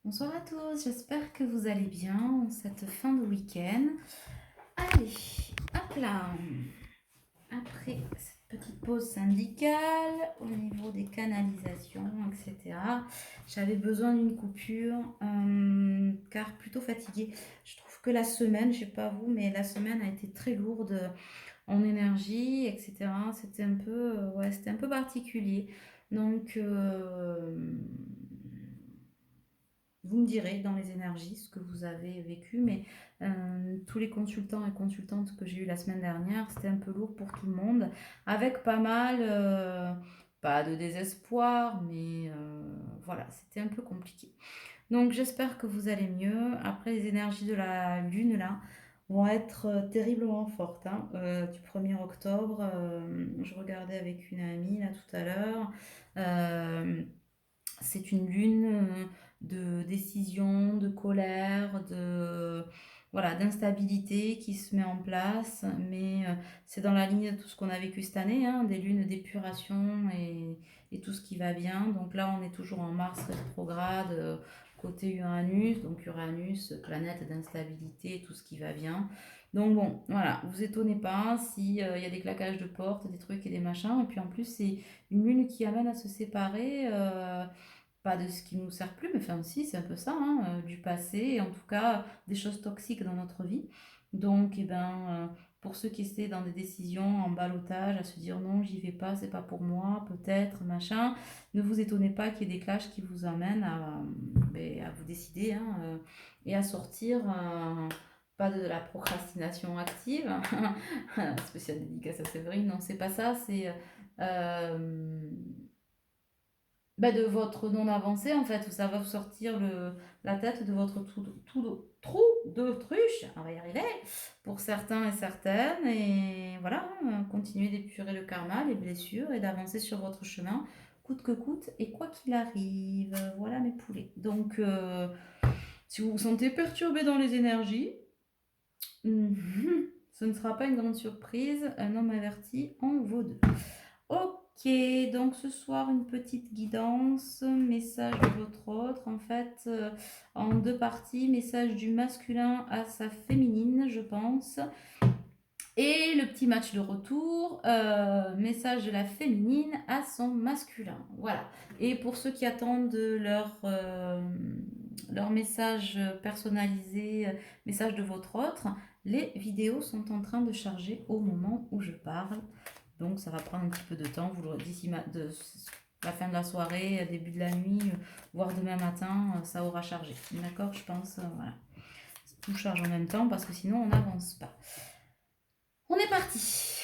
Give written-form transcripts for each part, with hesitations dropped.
Bonsoir à tous, j'espère que vous allez bien en cette fin de week-end. Allez, hop là. Après cette petite pause syndicale au niveau des canalisations, etc., j'avais besoin d'une coupure car plutôt fatiguée. Je trouve que la semaine, je sais pas vous, mais la semaine a été très lourde en énergie, etc. C'était un peu, ouais, c'était un peu particulier. Donc, vous me direz dans les énergies ce que vous avez vécu, mais tous les consultants et consultantes que j'ai eu la semaine dernière, c'était un peu lourd pour tout le monde, avec pas mal, pas de désespoir, mais voilà, c'était un peu compliqué. Donc j'espère que vous allez mieux. Après, les énergies de la lune là vont être terriblement fortes, hein. Du 1er octobre, je regardais avec une amie là tout à l'heure. Euh, c'est une lune de décision, de colère, de voilà, d'instabilité qui se met en place, mais c'est dans la ligne de tout ce qu'on a vécu cette année, hein, des lunes d'épuration et tout ce qui va bien. Donc là, on est toujours en Mars rétrograde, côté Uranus, donc Uranus, planète d'instabilité, tout ce qui va bien. Donc bon, voilà, vous étonnez pas s'il y a des claquages de portes, des trucs et des machins. Et puis en plus, c'est une lune qui amène à se séparer. Pas de ce qui nous sert plus, mais enfin si, c'est un peu ça, hein, du passé, et en tout cas des choses toxiques dans notre vie. Donc, eh ben, pour ceux qui étaient dans des décisions en ballottage, à se dire non, j'y vais pas, c'est pas pour moi, peut-être, machin, ne vous étonnez pas qu'il y ait des clashs qui vous amènent à vous décider, hein, et à sortir. Pas de la procrastination active, spéciale dédicace à Séverine, non, c'est pas ça, c'est de votre non-avancée, en fait, où ça va vous sortir la tête de votre trou d'autruche, on va y arriver, pour certains et certaines, et voilà, continuez d'épurer le karma, les blessures, et d'avancer sur votre chemin, coûte que coûte, et quoi qu'il arrive, voilà mes poulets. Donc, si vous vous sentez perturbé dans les énergies, ce ne sera pas une grande surprise, un homme averti en vaut deux. Ok, donc ce soir une petite guidance, message de votre autre, en fait, en deux parties, message du masculin à sa féminine, je pense, et le petit match de retour, message de la féminine à son masculin. Voilà. Et pour ceux qui attendent leur message personnalisé, message de votre autre, les vidéos sont en train de charger au moment où je parle. Donc ça va prendre un petit peu de temps, vous d'ici la fin de la soirée, début de la nuit, voire demain matin, ça aura chargé. D'accord, je pense, voilà. Tout charge en même temps parce que sinon on n'avance pas. On est parti.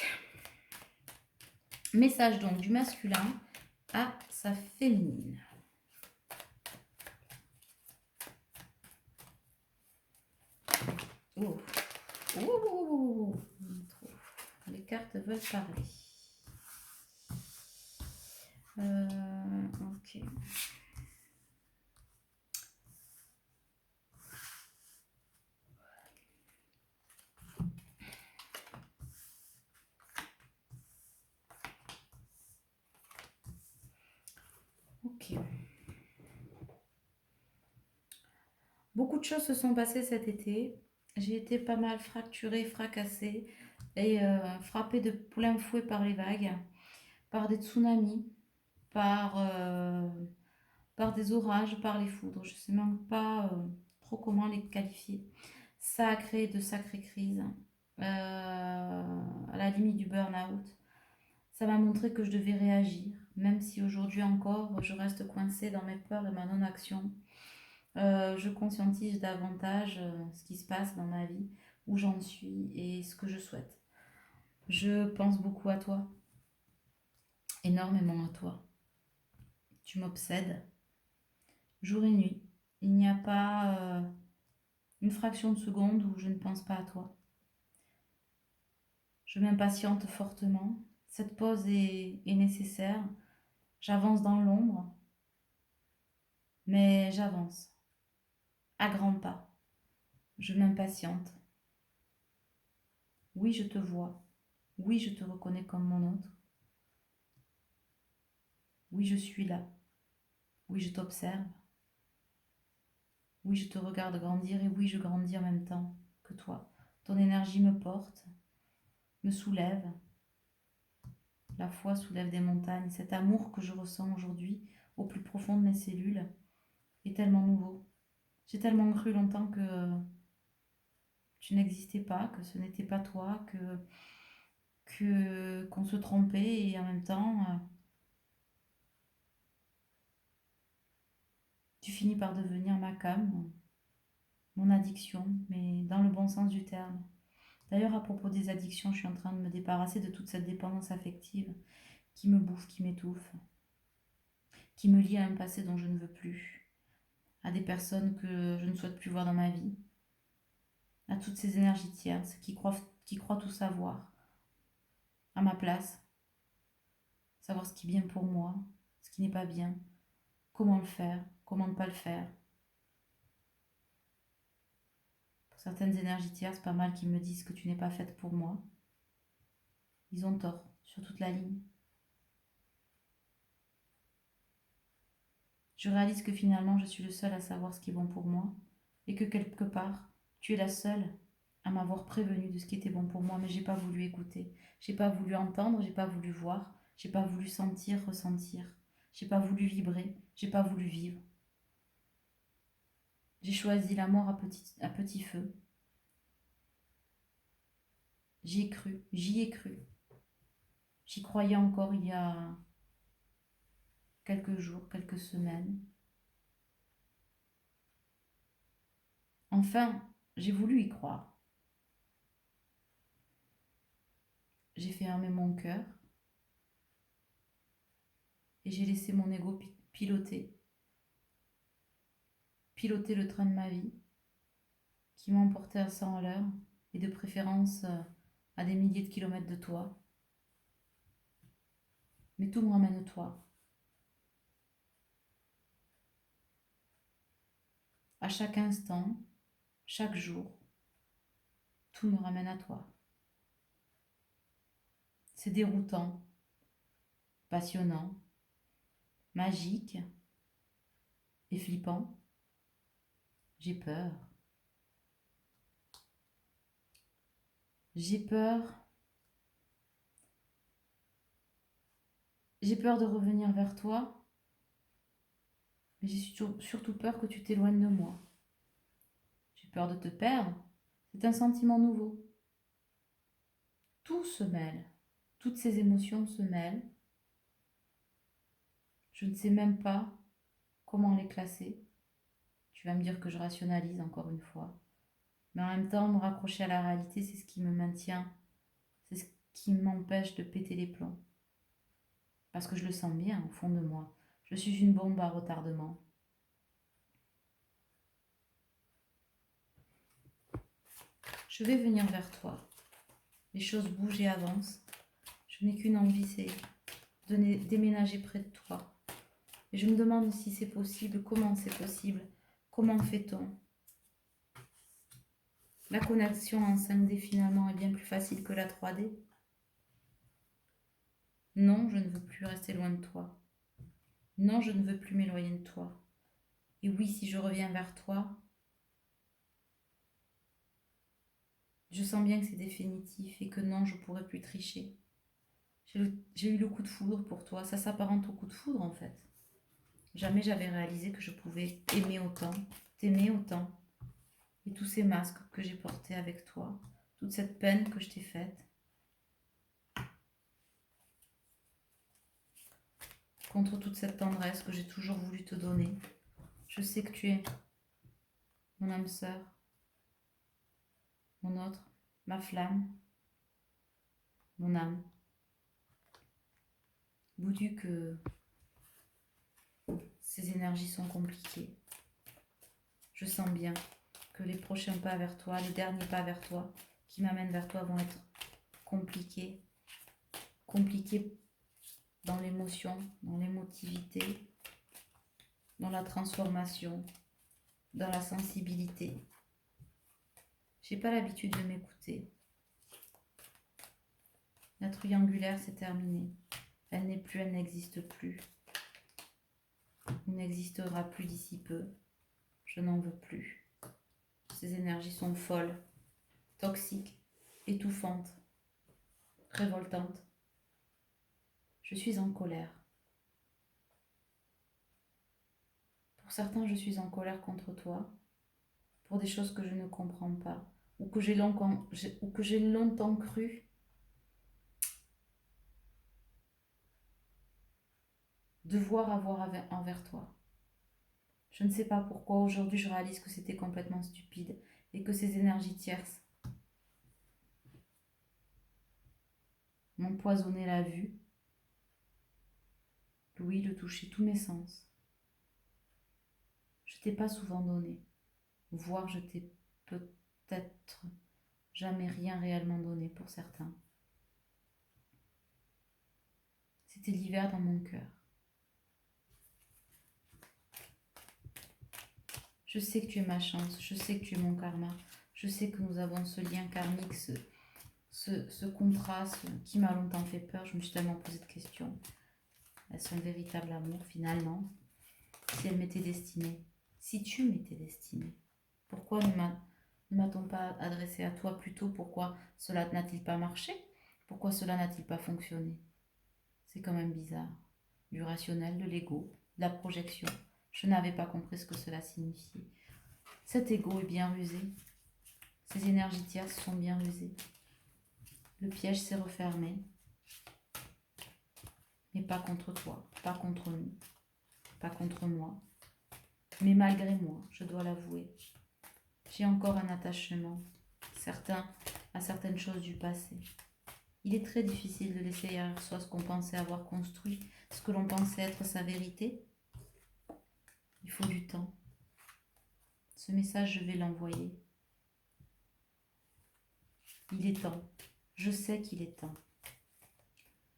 Message donc du masculin à sa féminine. Oh. Oh. Les cartes veulent parler. Ok. Ok. Beaucoup de choses se sont passées cet été. J'ai été pas mal fracturée, fracassée et frappée de plein fouet par les vagues, par des tsunamis, par des orages, par les foudres. Je ne sais même pas trop comment les qualifier. Ça a créé de sacrées crises, à la limite du burn-out. Ça m'a montré que je devais réagir, même si aujourd'hui encore je reste coincée dans mes peurs et ma non-action. Je conscientise davantage ce qui se passe dans ma vie, où j'en suis et ce que je souhaite. Je pense beaucoup à toi, énormément à toi. Tu m'obsèdes, jour et nuit. Il n'y a pas une fraction de seconde où je ne pense pas à toi. Je m'impatiente fortement. Cette pause est nécessaire. J'avance dans l'ombre, mais j'avance à grands pas. Je m'impatiente. Oui, je te vois. Oui, je te reconnais comme mon autre. Oui, je suis là. Oui, je t'observe. Oui, je te regarde grandir et oui, je grandis en même temps que toi. Ton énergie me porte, me soulève. La foi soulève des montagnes. Cet amour que je ressens aujourd'hui au plus profond de mes cellules est tellement nouveau. J'ai tellement cru longtemps que tu n'existais pas, que ce n'était pas toi, qu'on se trompait et en même temps, tu finis par devenir ma came, mon addiction, mais dans le bon sens du terme. D'ailleurs, à propos des addictions, je suis en train de me débarrasser de toute cette dépendance affective qui me bouffe, qui m'étouffe, qui me lie à un passé dont je ne veux plus, à des personnes que je ne souhaite plus voir dans ma vie, à toutes ces énergies tierces qui croient tout savoir, à ma place, savoir ce qui est bien pour moi, ce qui n'est pas bien, comment le faire, comment ne pas le faire. Pour certaines énergies tierces, pas mal qui me disent que tu n'es pas faite pour moi. Ils ont tort, sur toute la ligne. Je réalise que finalement, je suis le seul à savoir ce qui est bon pour moi et que quelque part, tu es la seule à m'avoir prévenu de ce qui était bon pour moi, mais j'ai pas voulu écouter. J'ai pas voulu entendre, j'ai pas voulu voir, j'ai pas voulu sentir, ressentir. J'ai pas voulu vibrer, j'ai pas voulu vivre. J'ai choisi la mort à petit feu. J'y ai cru, j'y ai cru. J'y croyais encore il y a quelques jours, quelques semaines. Enfin, j'ai voulu y croire. J'ai fermé mon cœur et j'ai laissé mon ego piloter le train de ma vie qui m'emportait à 100 à l'heure et de préférence à des milliers de kilomètres de toi. Mais tout me ramène à toi. À chaque instant, chaque jour, tout me ramène à toi. C'est déroutant, passionnant, magique et flippant. J'ai peur. J'ai peur. J'ai peur de revenir vers toi, mais j'ai surtout peur que tu t'éloignes de moi. J'ai peur de te perdre. C'est un sentiment nouveau. Tout se mêle. Toutes ces émotions se mêlent. Je ne sais même pas comment les classer. Tu vas me dire que je rationalise encore une fois. Mais en même temps, me raccrocher à la réalité, c'est ce qui me maintient. C'est ce qui m'empêche de péter les plombs. Parce que je le sens bien au fond de moi. Je suis une bombe à retardement. Je vais venir vers toi. Les choses bougent et avancent. Je n'ai qu'une envie, c'est de déménager près de toi. Et je me demande si c'est possible, comment c'est possible, comment fait-on. La connexion en 5D finalement est bien plus facile que la 3D. Non, je ne veux plus rester loin de toi. Non, je ne veux plus m'éloigner de toi. Et oui, si je reviens vers toi, je sens bien que c'est définitif et que non, je ne pourrai plus tricher. J'ai eu le coup de foudre pour toi. Ça s'apparente au coup de foudre en fait. Jamais j'avais réalisé que je pouvais aimer autant, t'aimer autant. Et tous ces masques que j'ai portés avec toi, toute cette peine que je t'ai faite, contre toute cette tendresse que j'ai toujours voulu te donner. Je sais que tu es mon âme sœur, mon autre, ma flamme, mon âme. Boudu que ces énergies sont compliquées. Je sens bien que les prochains pas vers toi, les derniers pas vers toi, qui m'amènent vers toi, vont être compliqués. Compliqués dans l'émotion, dans l'émotivité, dans la transformation, dans la sensibilité. J'ai pas l'habitude de m'écouter. La triangulaire, c'est terminé. Elle n'est plus, elle n'existe plus. Elle n'existera plus d'ici peu. Je n'en veux plus. Ces énergies sont folles, toxiques, étouffantes, révoltantes. Je suis en colère. Pour certains, je suis en colère contre toi, pour des choses que je ne comprends pas, ou que j'ai longtemps cru devoir avoir envers toi. Je ne sais pas pourquoi aujourd'hui je réalise que c'était complètement stupide et que ces énergies tierces m'empoisonnaient la vue, l'ouïe, le toucher, tous mes sens. Je t'ai pas souvent donné, voire je t'ai peut-être jamais rien réellement donné pour certains. C'était l'hiver dans mon cœur. Je sais que tu es ma chance, je sais que tu es mon karma, je sais que nous avons ce lien karmique, ce contrat qui m'a longtemps fait peur. Je me suis tellement posé de questions. Est-ce un véritable amour finalement? Si elle m'était destinée, si tu m'étais destinée, pourquoi ne m'a-t-on pas adressé à toi plus tôt? Pourquoi cela n'a-t-il pas marché? Pourquoi cela n'a-t-il pas fonctionné? C'est quand même bizarre. Du rationnel, de l'ego, de la projection. Je n'avais pas compris ce que cela signifiait. Cet ego est bien rusé. Ces énergies tierces sont bien rusées. Le piège s'est refermé. Mais pas contre toi, pas contre nous, pas contre moi. Mais malgré moi, je dois l'avouer, j'ai encore un attachement, à certaines choses du passé. Il est très difficile de laisser derrière soi ce qu'on pensait avoir construit, ce que l'on pensait être sa vérité. Il faut du temps. Ce message, je vais l'envoyer. Il est temps. Je sais qu'il est temps.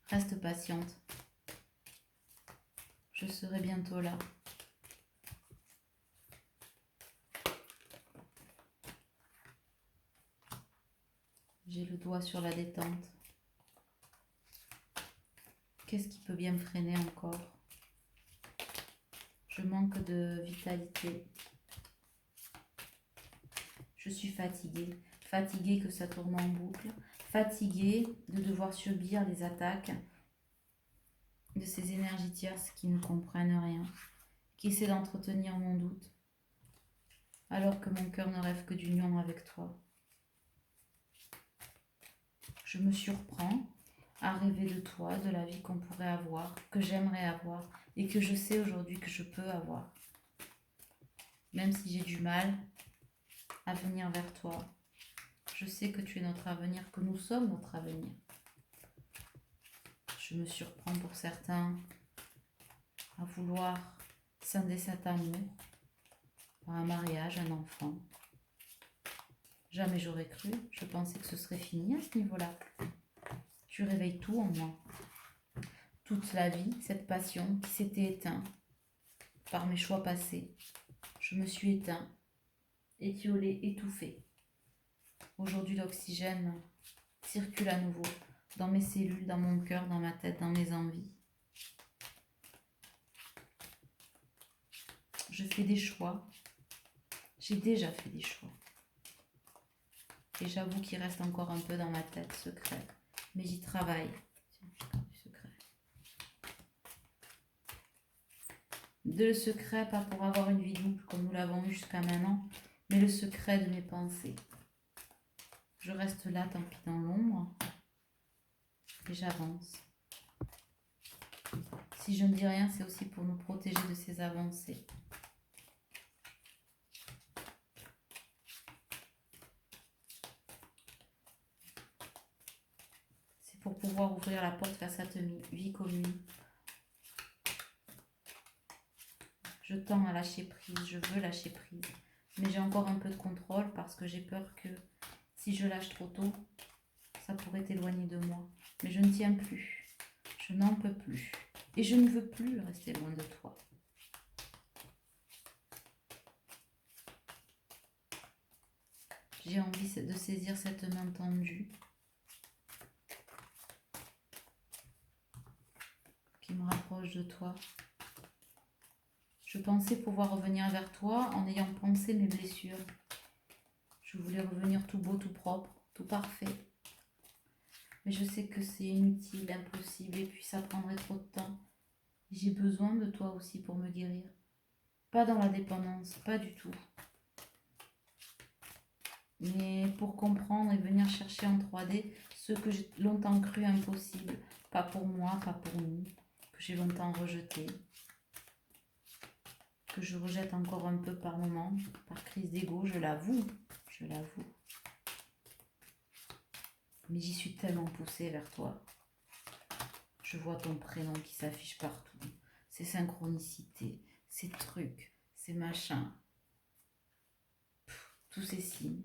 Reste patiente. Je serai bientôt là. J'ai le doigt sur la détente. Qu'est-ce qui peut bien me freiner encore? Je manque de vitalité. Je suis fatiguée. Fatiguée que ça tourne en boucle. Fatiguée de devoir subir les attaques de ces énergies tierces qui ne comprennent rien, qui essaient d'entretenir mon doute, alors que mon cœur ne rêve que d'union avec toi. Je me surprends à rêver de toi, de la vie qu'on pourrait avoir, que j'aimerais avoir et que je sais aujourd'hui que je peux avoir. Même si j'ai du mal à venir vers toi, je sais que tu es notre avenir, que nous sommes notre avenir. Je me surprends pour certains à vouloir scinder cet amour par un mariage, un enfant. Jamais j'aurais cru, je pensais que ce serait fini à ce niveau-là. Tu réveilles tout en moi. Toute la vie, cette passion qui s'était éteinte par mes choix passés. Je me suis éteint, étiolé, étouffé. Aujourd'hui, l'oxygène circule à nouveau dans mes cellules, dans mon cœur, dans ma tête, dans mes envies. Je fais des choix. J'ai déjà fait des choix. Et j'avoue qu'il reste encore un peu dans ma tête secret. Mais j'y travaille. Le secret, pas pour avoir une vie double comme nous l'avons eu jusqu'à maintenant, mais le secret de mes pensées. Je reste là, tant pis, dans l'ombre, et j'avance. Si je ne dis rien, c'est aussi pour nous protéger de ces avancées. C'est pour pouvoir ouvrir la porte vers cette vie commune. Je tends à lâcher prise, je veux lâcher prise. Mais j'ai encore un peu de contrôle parce que j'ai peur que si je lâche trop tôt, ça pourrait t'éloigner de moi. Mais je ne tiens plus, je n'en peux plus. Et je ne veux plus rester loin de toi. J'ai envie de saisir cette main tendue qui me rapproche de toi. Je pensais pouvoir revenir vers toi en ayant pensé mes blessures. Je voulais revenir tout beau, tout propre, tout parfait. Mais je sais que c'est inutile, impossible, et puis ça prendrait trop de temps. J'ai besoin de toi aussi pour me guérir. Pas dans la dépendance, pas du tout. Mais pour comprendre et venir chercher en 3D ce que j'ai longtemps cru impossible. Pas pour moi, pas pour nous, que j'ai longtemps rejeté. Que je rejette encore un peu par moment, par crise d'ego, je l'avoue, je l'avoue. Mais j'y suis tellement poussée vers toi. Je vois ton prénom qui s'affiche partout. Ces synchronicités, ces trucs, ces machins. Tous ces signes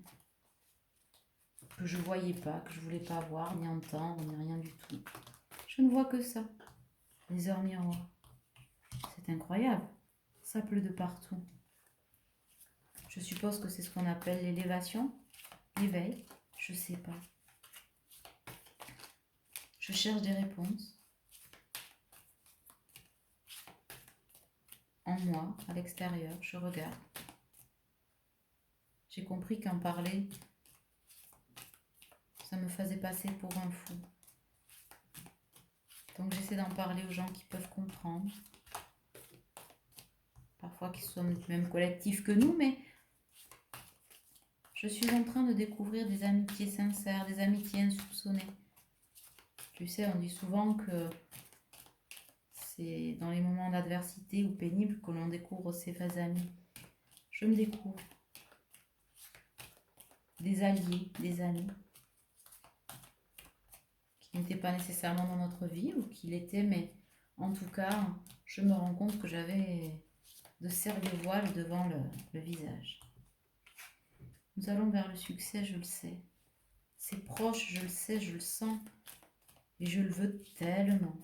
que je voyais pas, que je voulais pas voir, ni entendre, ni rien du tout. Je ne vois que ça. Les heures miroirs. C'est incroyable. Ça pleut de partout. Je suppose que c'est ce qu'on appelle l'élévation, l'éveil. Je sais pas. Je cherche des réponses. En moi, à l'extérieur, je regarde. J'ai compris qu'en parler, ça me faisait passer pour un fou. Donc j'essaie d'en parler aux gens qui peuvent comprendre. Parfois qui sont du même collectif que nous, mais je suis en train de découvrir des amitiés sincères, des amitiés insoupçonnées. Tu sais, on dit souvent que c'est dans les moments d'adversité ou pénibles que l'on découvre ses vrais amis. Je me découvre des alliés, des amis, qui n'étaient pas nécessairement dans notre vie, ou qui l'étaient, mais en tout cas, je me rends compte que j'avais de sérieux voiles devant le visage. Nous allons vers le succès, je le sais. C'est proche, je le sais, je le sens. Et je le veux tellement.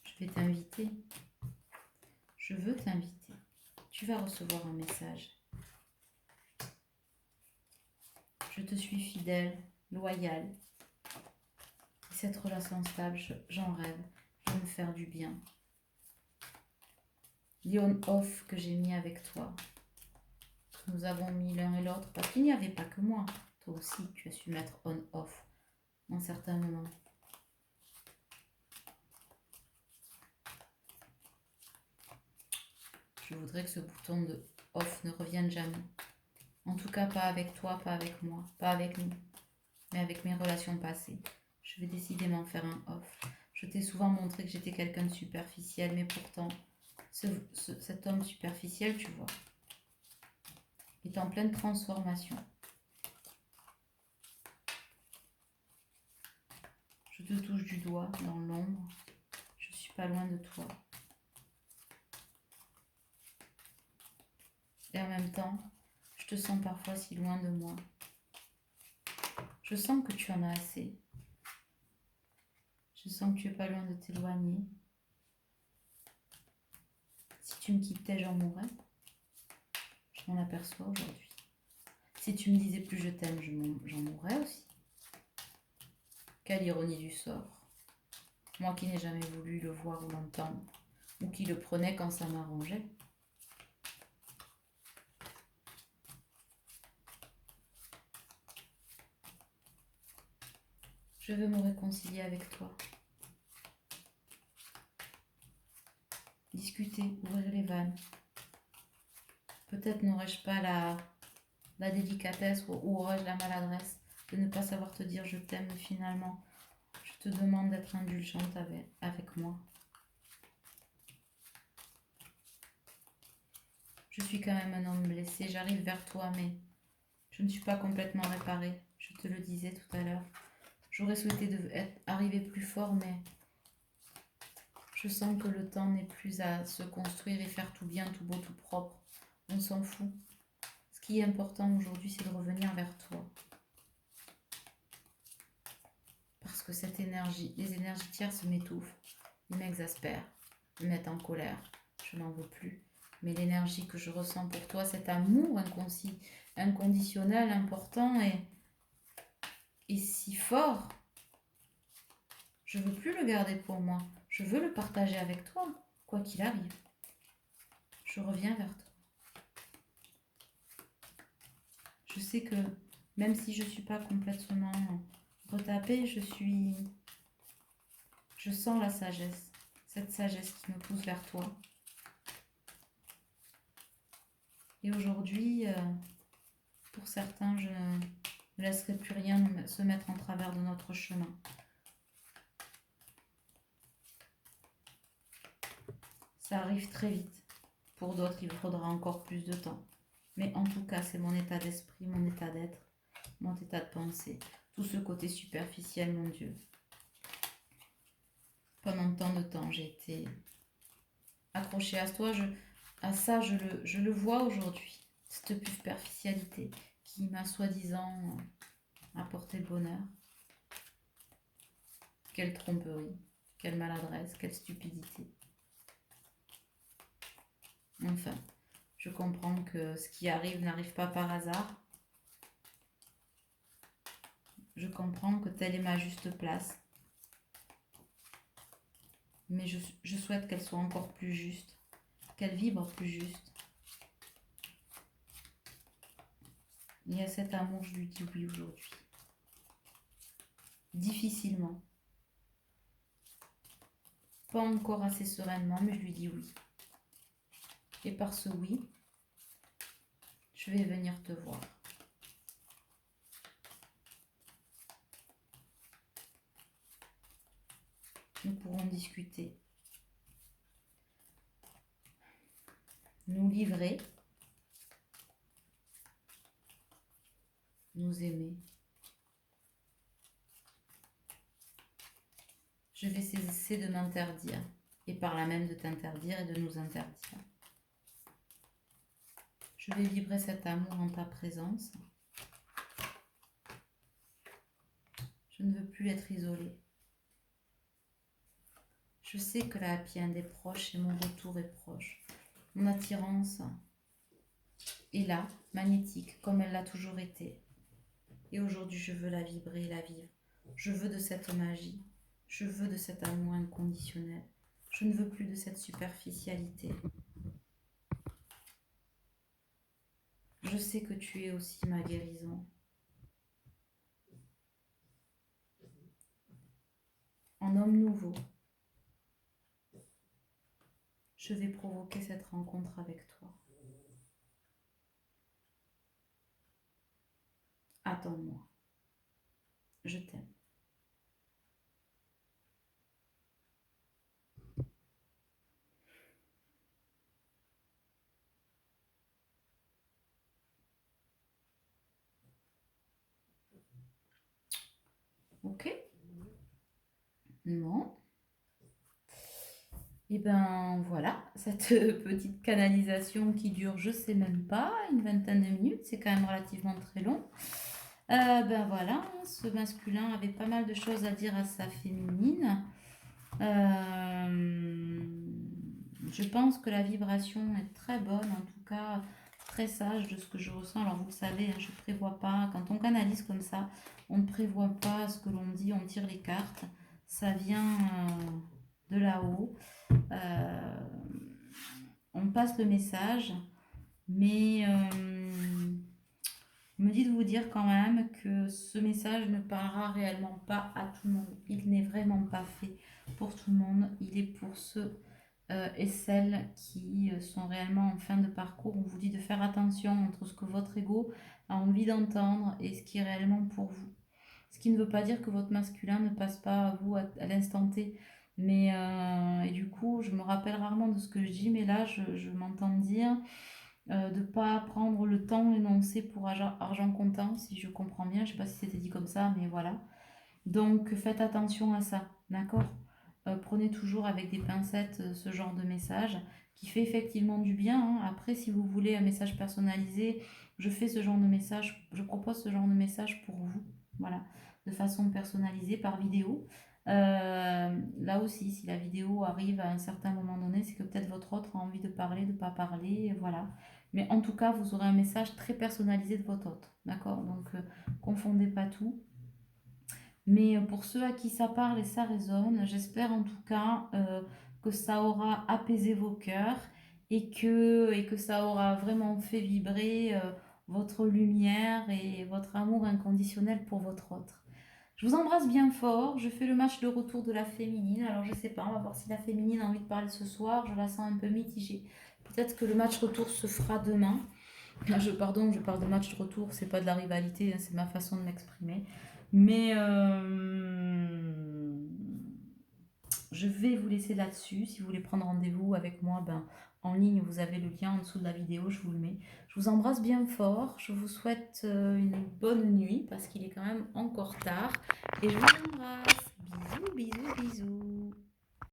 Je vais t'inviter. Je veux t'inviter. Tu vas recevoir un message. Je te suis fidèle, loyale. Et cette relation stable, j'en rêve. Je veux me faire du bien. Les on-off que j'ai mis avec toi, que nous avons mis l'un et l'autre, parce qu'il n'y avait pas que moi. Toi aussi, tu as su mettre on-off dans certains moments. Je voudrais que ce bouton de off ne revienne jamais. En tout cas, pas avec toi, pas avec moi, pas avec nous, mais avec mes relations passées. Je vais décidément faire un off. Je t'ai souvent montré que j'étais quelqu'un de superficiel, mais pourtant, cet homme superficiel, tu vois, est en pleine transformation. Je te touche du doigt dans l'ombre. Je suis pas loin de toi. Et en même temps, je te sens parfois si loin de moi. Je sens que tu en as assez. Je sens que tu es pas loin de t'éloigner. Si tu me quittais, j'en mourrais. Je m'en aperçois aujourd'hui. Si tu me disais plus je t'aime, j'en mourrais aussi. Quelle ironie du sort. Moi qui n'ai jamais voulu le voir ou l'entendre, ou qui le prenais quand ça m'arrangeait. Je veux me réconcilier avec toi. Discuter, ouvrir les vannes. Peut-être n'aurais-je pas la délicatesse ou aurais-je la maladresse de ne pas savoir te dire je t'aime, mais finalement, je te demande d'être indulgente avec moi. Je suis quand même un homme blessé, j'arrive vers toi, mais je ne suis pas complètement réparée. Je te le disais tout à l'heure. J'aurais souhaité arriver plus fort, mais je sens que le temps n'est plus à se construire et faire tout bien, tout beau, tout propre. On s'en fout. Ce qui est important aujourd'hui, c'est de revenir vers toi. Parce que cette énergie, les énergies tierces m'étouffent, ils m'exaspèrent, me mettent en colère. Je n'en veux plus. Mais l'énergie que je ressens pour toi, cet amour inconditionnel, important et si fort, je ne veux plus le garder pour moi. Je veux le partager avec toi, quoi qu'il arrive. Je reviens vers toi. Je sais que même si je ne suis pas complètement retapée, je sens la sagesse, cette sagesse qui me pousse vers toi. Et aujourd'hui, pour certains, je ne laisserai plus rien se mettre en travers de notre chemin. Ça arrive très vite. Pour d'autres, il faudra encore plus de temps. Mais en tout cas, c'est mon état d'esprit, mon état d'être, mon état de pensée. Tout ce côté superficiel, mon Dieu. Pendant tant de temps, j'ai été accrochée à toi. À ça, je le vois aujourd'hui. Cette superficialité qui m'a soi-disant apporté le bonheur. Quelle tromperie, quelle maladresse, quelle stupidité. Enfin, je comprends que ce qui arrive n'arrive pas par hasard. Je comprends que telle est ma juste place. Mais je souhaite qu'elle soit encore plus juste, qu'elle vibre plus juste. Il y a cet amour, je lui dis oui aujourd'hui. Difficilement. Pas encore assez sereinement, mais je lui dis oui. Et par ce oui, je vais venir te voir. Nous pourrons discuter. Nous livrer. Nous aimer. Je vais cesser de m'interdire. Et par là même de t'interdire et de nous interdire. Je vais vibrer cet amour en ta présence. Je ne veux plus être isolée. Je sais que la happy end est proche et mon retour est proche. Mon attirance est là, magnétique, comme elle l'a toujours été. Et aujourd'hui, je veux la vibrer et la vivre. Je veux de cette magie. Je veux de cet amour inconditionnel. Je ne veux plus de cette superficialité. Je sais que tu es aussi ma guérison. En homme nouveau, je vais provoquer cette rencontre avec toi. Attends-moi. Je t'aime. Ok? Non. Et ben voilà, cette petite canalisation qui dure, je sais même pas, une vingtaine de minutes, c'est quand même relativement très long. Ben voilà, ce masculin avait pas mal de choses à dire à sa féminine. Je pense que la vibration est très bonne, en tout cas très sage de ce que je ressens. Alors vous le savez, je ne prévois pas, quand on canalise comme ça, on ne prévoit pas ce que l'on dit, on tire les cartes, ça vient de là-haut. On passe le message, mais me dit de vous dire quand même que ce message ne parlera réellement pas à tout le monde. Il n'est vraiment pas fait pour tout le monde. Il est pour ceux et celles qui sont réellement en fin de parcours. On vous dit de faire attention entre ce que votre ego a envie d'entendre et ce qui est réellement pour vous. Ce qui ne veut pas dire que votre masculin ne passe pas à vous à l'instant T. Mais et du coup, je me rappelle rarement de ce que je dis, mais là, je m'entends dire de ne pas prendre le temps énoncé pour argent comptant, si je comprends bien. Je ne sais pas si c'était dit comme ça, mais voilà. Donc, faites attention à ça, d'accord? Prenez toujours avec des pincettes ce genre de message qui fait effectivement du bien, hein. Après, si vous voulez un message personnalisé, je fais ce genre de message, je propose ce genre de message pour vous, voilà, de façon personnalisée par vidéo. Là aussi, si la vidéo arrive à un certain moment donné, c'est que peut-être votre autre a envie de parler, de ne pas parler, voilà. Mais en tout cas, vous aurez un message très personnalisé de votre autre, d'accord? Donc, confondez pas tout. Mais pour ceux à qui ça parle et ça résonne, j'espère en tout cas que ça aura apaisé vos cœurs et que ça aura vraiment fait vibrer votre lumière et votre amour inconditionnel pour votre autre. Je vous embrasse bien fort. Je fais le match de retour de la féminine. Alors je sais pas, on va voir si la féminine a envie de parler ce soir. Je la sens un peu mitigée. Peut-être que le match retour se fera demain. Pardon, je parle de match de retour, c'est pas de la rivalité, hein, c'est ma façon de m'exprimer. Mais je vais vous laisser là-dessus. Si vous voulez prendre rendez-vous avec moi, ben, en ligne, vous avez le lien en dessous de la vidéo, je vous le mets. Je vous embrasse bien fort. Je vous souhaite une bonne nuit parce qu'il est quand même encore tard. Et je vous embrasse. Bisous, bisous, bisous.